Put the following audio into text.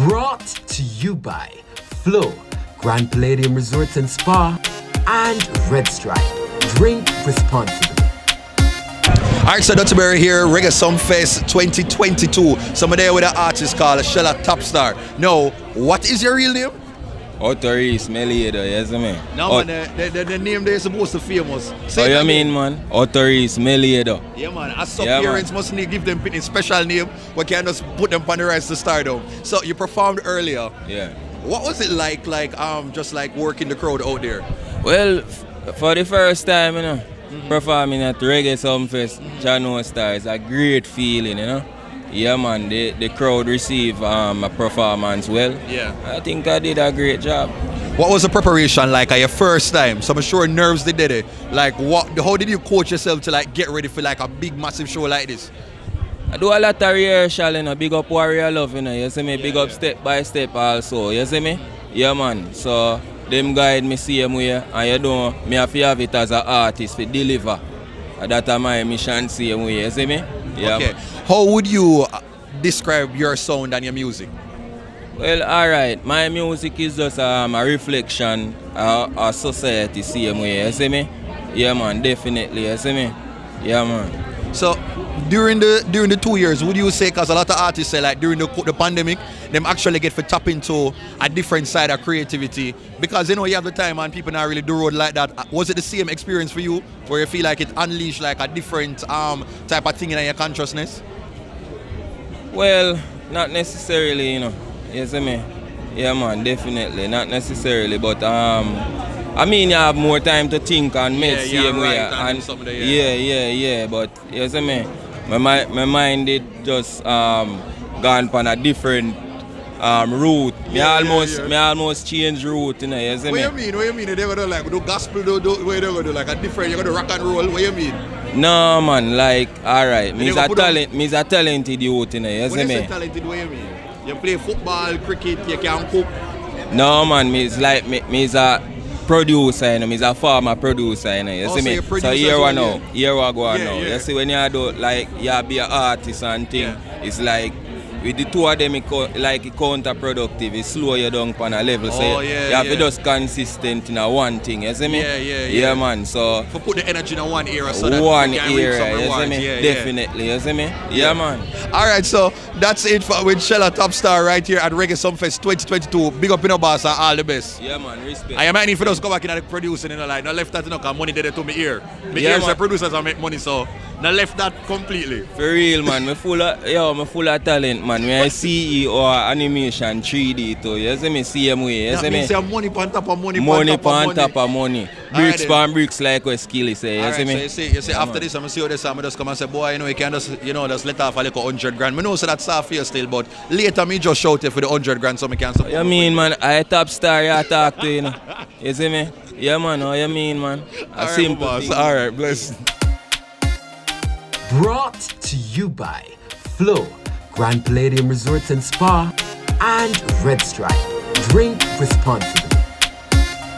Brought to you by Flow, Grand Palladium Resorts and Spa, and Red Stripe. Drink responsibly. Alright, so Duttyberry here, Reggae Sumfest 2022. So I'm there with an artist called Shella TopStar. Now, what is your real name? Duttyberryshow, Meliedo, yes man. No man, the name there is supposed to be famous. Say you mean man? Duttyberryshow, Meliedo. Yeah man, as some parents must need give them a special name, we can just put them on the rise to stardom. So you performed earlier. Yeah. What was it like just like working the crowd out there? Well, for the first time, you know, performing at Reggae Sumfest, TopStar, it's a great feeling, you know. Yeah man, the crowd received a performance well. Yeah. I think I did a great job. What was the preparation like at your first time? So I'm sure nerves they did it. Like how did you coach yourself to like get ready for like a big massive show like this? I do a lot of rehearsal, you know, big up Warrior Love, you know, you see me, big up Step by Step also, you see me? Yeah man, so them guide me same way, and you know, me have to have it as an artist to deliver. And that's my mission same way, you see me? Yeah, okay. Man. How would you describe your sound and your music? Well, alright, my music is just a reflection of our society same way, you see me? Yeah man, definitely, you see me? Yeah man. So during the 2 years, would you say, because a lot of artists say like during the pandemic, them actually get to tap into a different side of creativity, because you know you have the time and people not really do road like that. Was it the same experience for you, where you feel like it unleashed like a different type of thing in your consciousness? Well, not necessarily, you know. You see me? Yeah man, definitely, not necessarily, but I mean, you have more time to think and make same way. Yeah, but you see me? My mind did just gone on a different route. Me almost change route, you know, you see me? What you mean? They're gonna like do gospel, what they gonna do like a different, you're gonna rock and roll, what you mean? No man, like, alright, me's a talented youth, you know, you see me? When you say talented, what you mean? You play football, cricket, you can cook? No man, me's like, me's a producer, you know, me's a farmer producer, you know, you see me? So here we go now. You see, when you do like you be an artist and thing, it's like with the two of them it's counterproductive, it slow you down on a level. So you have to just consistent in one thing, you see me? Yeah man. So for put the energy in one area so that one you can reap some area, rewards. You see me? Definitely, you see me? Yeah man. Alright, so that's it with Shella TopStar right here at Reggae Sumfest 2022. Big up in our boss and all the best. Yeah man, respect. I might need for those go back in the producing, you know, like no left that, you know, because money did it to me ear. My ears are producers and make money, so no left that completely. For real man, me full of talent man. Me a CEO animation 3D too. You see me same way. You see me? Say money on top of money. Money on top of money. Bricks on bricks like what skill say. You see me? So you see after this, I'm gonna see how this, I'm just come and say, boy, you know, you can just let off a little 100 grand. I know so that's half here still, but later me just shout it for the 100 grand so I can support. You mean man, I TopStar you talk to, you know. You see me? Yeah man, how you mean man? A simple boss. thing. Alright, bless. Brought to you by Flow, Grand Palladium Resorts and Spa, and Red Stripe. Drink responsibly.